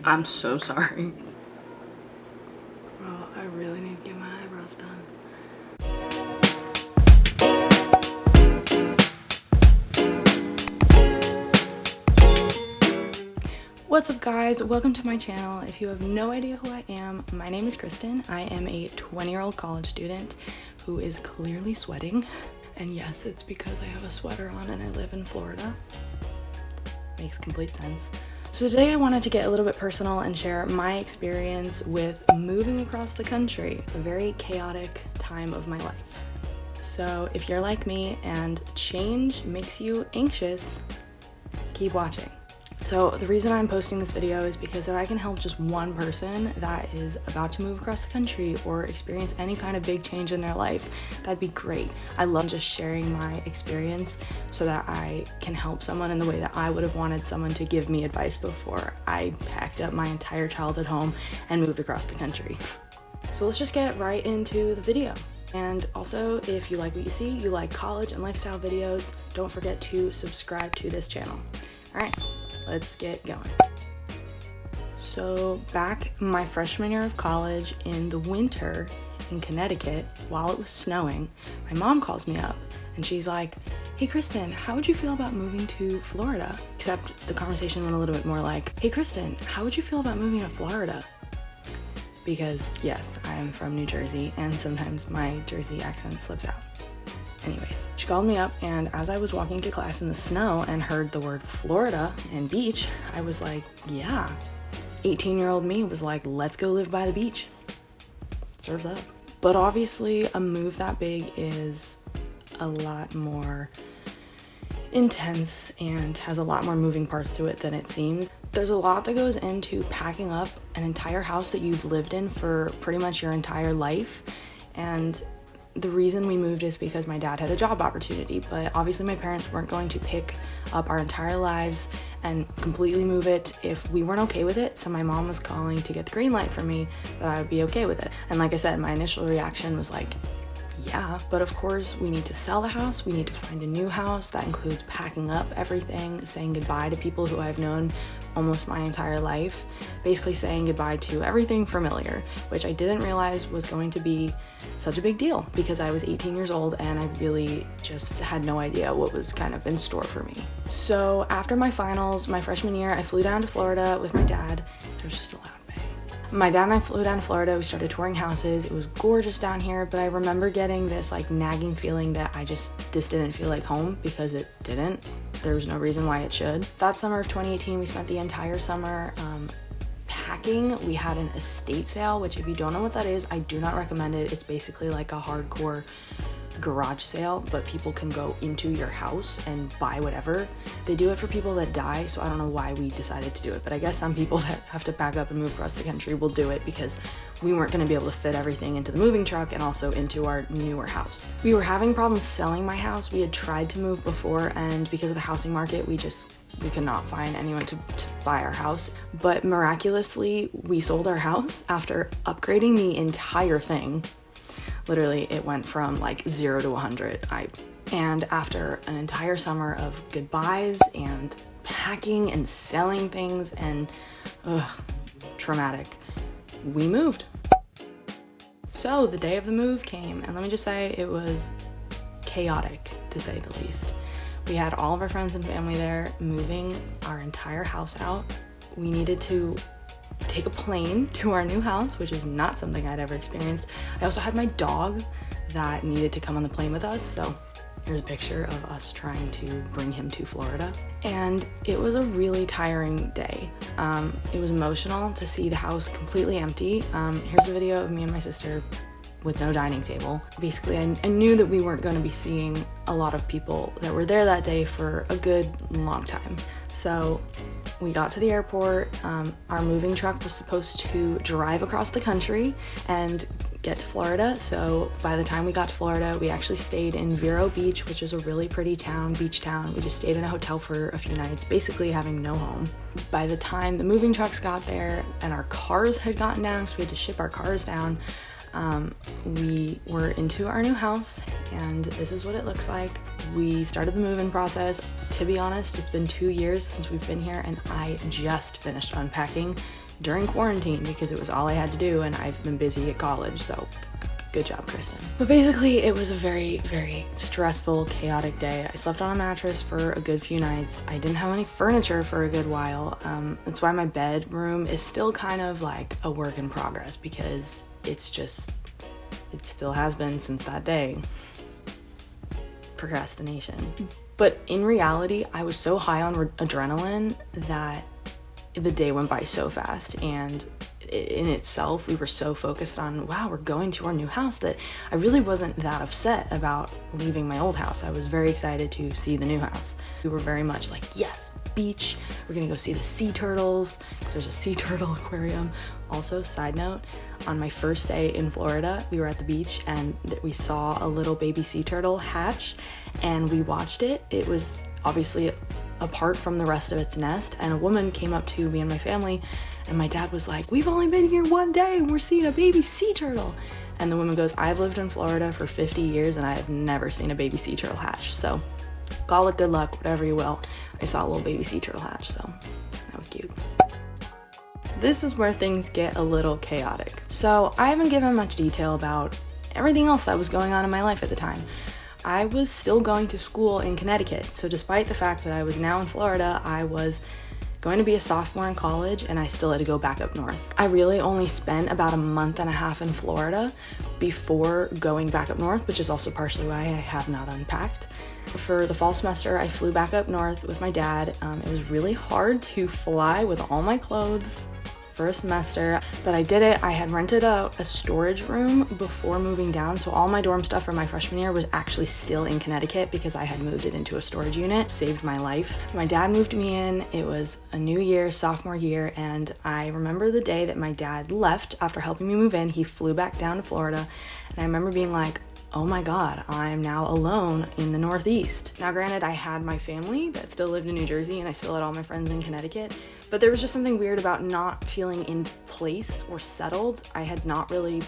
I'm so sorry. Oh, I really need to get my eyebrows done. What's up guys, welcome to my channel. If you have no idea who I am, my name is Kristen. I am a 20-year-old college student who is clearly sweating. And yes, it's because I have a sweater on and I live in Florida. Makes complete sense. So today I wanted to get a little bit personal and share my experience with moving across the country, a very chaotic time of my life. So if you're like me and change makes you anxious, keep watching. So the reason I'm posting this video is because if I can help just one person that is about to move across the country or experience any kind of big change in their life, that'd be great. I love just sharing my experience so that I can help someone in the way that I would have wanted someone to give me advice before I packed up my entire childhood home and moved across the country. So let's just get right into the video. And also, if you like what you see, you like college and lifestyle videos, don't forget to subscribe to this channel. All right. Let's get going. So back my freshman year of college in the winter in Connecticut, while it was snowing, my mom calls me up and she's like, "Hey Kristen, how would you feel about moving to Florida?" Except the conversation went a little bit more like, "Hey Kristen, how would you feel about moving to Florida?" Because yes, I am from New Jersey and sometimes my Jersey accent slips out. Anyways, she called me up and as I was walking to class in the snow and heard the word Florida and beach, I was like, yeah. 18-year-old me was like, let's go live by the beach. Serves up. But obviously a move that big is a lot more intense and has a lot more moving parts to it than it seems. There's a lot that goes into packing up an entire house that you've lived in for pretty much your entire life. And the reason we moved is because my dad had a job opportunity, but obviously my parents weren't going to pick up our entire lives and completely move it if we weren't okay with it. So my mom was calling to get the green light from me that I would be okay with it. And like I said, my initial reaction was like, yeah, but of course we need to sell the house, we need to find a new house. That includes packing up everything, saying goodbye to people who I've known almost my entire life, basically saying goodbye to everything familiar, which I didn't realize was going to be such a big deal because I was 18 years old and I really just had no idea what was kind of in store for me. So after my finals, my freshman year, I flew down to Florida with my dad. There was just a loud bang. My dad and I flew down to Florida, we started touring houses. It was gorgeous down here, but I remember getting this like nagging feeling that this didn't feel like home because it didn't. There was no reason why it should. That summer of 2018, we spent the entire summer packing. We had an estate sale, which if you don't know what that is, I do not recommend it. It's basically like a hardcore garage sale, but people can go into your house and buy whatever. They do it for people that die, so I don't know why we decided to do it, but I guess some people that have to pack up and move across the country will do it because we weren't going to be able to fit everything into the moving truck and also into our newer house. We were having problems selling my house. We had tried to move before, and because of the housing market, we could not find anyone to buy our house. But miraculously, we sold our house after upgrading the entire thing. Literally, it went from like 0 to 100. And after an entire summer of goodbyes and packing and selling things and traumatic, we moved. So the day of the move came, and let me just say it was chaotic to say the least. We had all of our friends and family there, moving our entire house out. We needed to take a plane to our new house, which is not something I'd ever experienced. I also had my dog that needed to come on the plane with us, so here's a picture of us trying to bring him to Florida. And it was a really tiring day. It was emotional to see the house completely empty. Here's a video of me and my sister with no dining table. Basically, I knew that we weren't going to be seeing a lot of people that were there that day for a good long time. So we got to the airport. Our moving truck was supposed to drive across the country and get to Florida. So by the time we got to Florida, we actually stayed in Vero Beach, which is a really pretty town, beach town. We just stayed in a hotel for a few nights, basically having no home. By the time the moving trucks got there and our cars had gotten down, so we had to ship our cars down, we were into our new house, and this is what it looks like. We started the move-in process. To be honest, it's been 2 years since we've been here, and I just finished unpacking during quarantine because it was all I had to do, and I've been busy at college, so good job, Kristen. But basically, it was a very, very stressful, chaotic day. I slept on a mattress for a good few nights. I didn't have any furniture for a good while. That's why my bedroom is still kind of like a work in progress, because it still has been since that day. Procrastination. But in reality, I was so high on adrenaline that the day went by so fast, and in itself, we were so focused on, wow, we're going to our new house, that I really wasn't that upset about leaving my old house. I was very excited to see the new house. We were very much like, yes, beach, we're gonna go see the sea turtles, because there's a sea turtle aquarium. Also, side note, on my first day in Florida, we were at the beach and we saw a little baby sea turtle hatch, and we watched it. It was obviously apart from the rest of its nest, and a woman came up to me and my family, and my dad was like, we've only been here one day and we're seeing a baby sea turtle. And the woman goes, I've lived in Florida for 50 years and I have never seen a baby sea turtle hatch. So call it good luck, whatever you will. I saw a little baby sea turtle hatch, so that was cute. This is where things get a little chaotic. So I haven't given much detail about everything else that was going on in my life at the time. I was still going to school in Connecticut. So despite the fact that I was now in Florida, I was going to be a sophomore in college, and I still had to go back up north. I really only spent about a month and a half in Florida before going back up north, which is also partially why I have not unpacked. For the fall semester, I flew back up north with my dad. It was really hard to fly with all my clothes for a semester, but I did it. I had rented a storage room before moving down, so all my dorm stuff from my freshman year was actually still in Connecticut because I had moved it into a storage unit. Saved my life. My dad moved me in. It was a new year, sophomore year, and I remember the day that my dad left after helping me move in. He flew back down to Florida, and I remember being like, oh my God, I'm now alone in the Northeast. Now granted, I had my family that still lived in New Jersey, and I still had all my friends in Connecticut, but there was just something weird about not feeling in place or settled. I had not really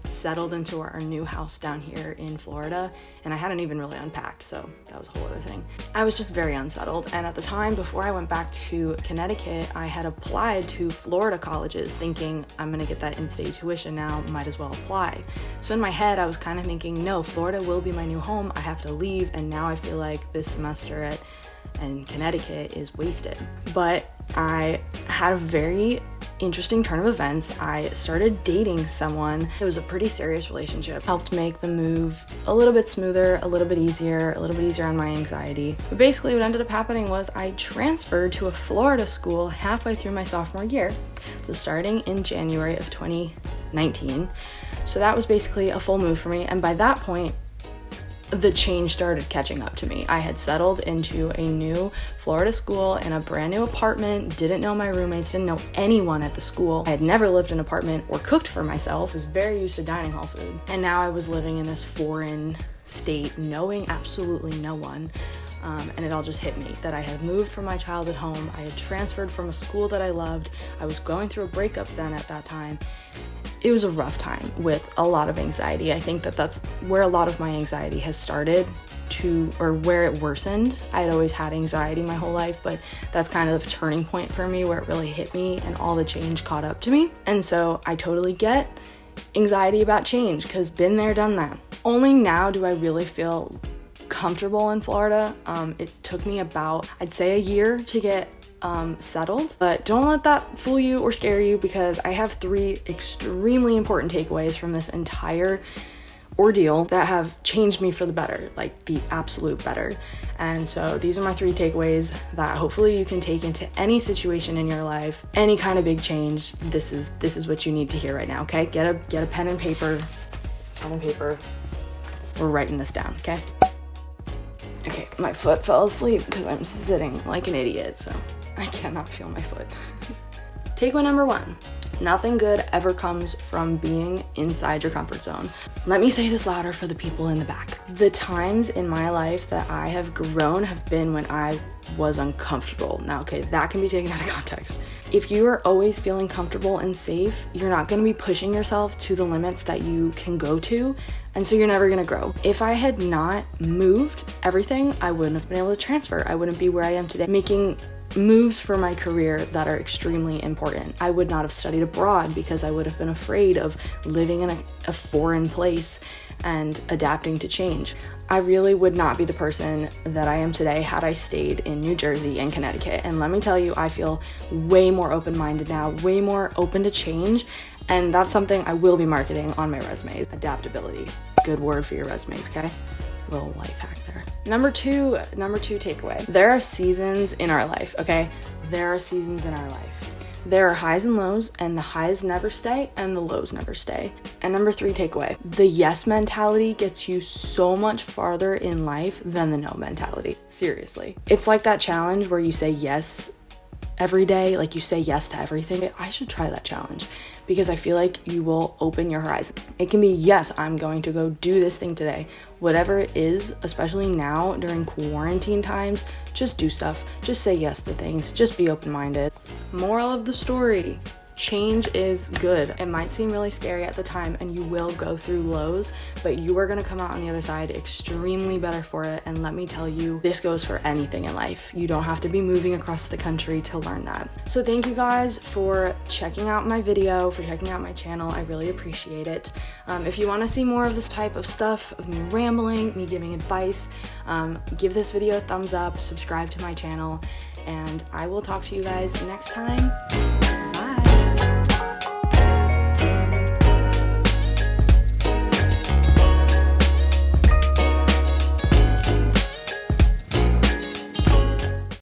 settled into our new house down here in Florida, and I hadn't even really unpacked, so that was a whole other thing. I was just very unsettled, and at the time, before I went back to Connecticut, I had applied to Florida colleges thinking, I'm gonna get that in-state tuition now, might as well apply. So in my head, I was kind of thinking, no, Florida will be my new home, I have to leave, and now I feel like this semester in Connecticut is wasted. But I had a very interesting turn of events. I started dating someone. It was a pretty serious relationship. Helped make the move a little bit smoother, a little bit easier on my anxiety. But basically what ended up happening was I transferred to a Florida school halfway through my sophomore year. So starting in January of 2019. So that was basically a full move for me. And by that point, the change started catching up to me. I had settled into a new Florida school in a brand new apartment, didn't know my roommates, didn't know anyone at the school. I had never lived in an apartment or cooked for myself, was very used to dining hall food. And now I was living in this foreign state, knowing absolutely no one. And it all just hit me that I had moved from my childhood home. I had transferred from a school that I loved. I was going through a breakup then at that time. It was a rough time with a lot of anxiety. I think that that's where a lot of my anxiety has started or where it worsened. I had always had anxiety my whole life, but that's kind of the turning point for me where it really hit me and all the change caught up to me. And so I totally get anxiety about change because been there, done that. Only now do I really feel comfortable in Florida. It took me about, I'd say, a year to get settled, but don't let that fool you or scare you, because I have 3 extremely important takeaways from this entire ordeal that have changed me for the better, like the absolute better. And so these are my 3 takeaways that hopefully you can take into any situation in your life, any kind of big change. This is what you need to hear right now, okay? Get a pen and paper. We're writing this down, okay? Okay, my foot fell asleep because I'm sitting like an idiot, so I cannot feel my foot. Takeaway number 1, nothing good ever comes from being inside your comfort zone. Let me say this louder for the people in the back. The times in my life that I have grown have been when I was uncomfortable. Now, okay, that can be taken out of context. If you are always feeling comfortable and safe, you're not gonna be pushing yourself to the limits that you can go to, and so you're never gonna grow. If I had not moved everything, I wouldn't have been able to transfer. I wouldn't be where I am today, making moves for my career that are extremely important. I would not have studied abroad because I would have been afraid of living in a foreign place and adapting to change. I really would not be the person that I am today had I stayed in New Jersey and Connecticut. And let me tell you, I feel way more open-minded now, way more open to change. And that's something I will be marketing on my resumes. Adaptability. Good word for your resumes, okay? Little life hack there. Number two takeaway. There are seasons in our life, okay? There are seasons in our life. There are highs and lows, and the highs never stay and the lows never stay. And number 3 takeaway. The yes mentality gets you so much farther in life than the no mentality. Seriously. It's like that challenge where you say yes every day, like you say yes to everything. I should try that challenge because I feel like you will open your horizon. It can be, yes, I'm going to go do this thing today. Whatever it is, especially now during quarantine times, just do stuff. Just say yes to things. Just be open-minded. Moral of the story. Change is good. It might seem really scary at the time and you will go through lows, but you are gonna come out on the other side extremely better for it. And let me tell you, this goes for anything in life. You don't have to be moving across the country to learn that. So thank you guys for checking out my video, for checking out my channel. I really appreciate it. If you wanna see more of this type of stuff, of me rambling, me giving advice, give this video a thumbs up, subscribe to my channel, and I will talk to you guys next time.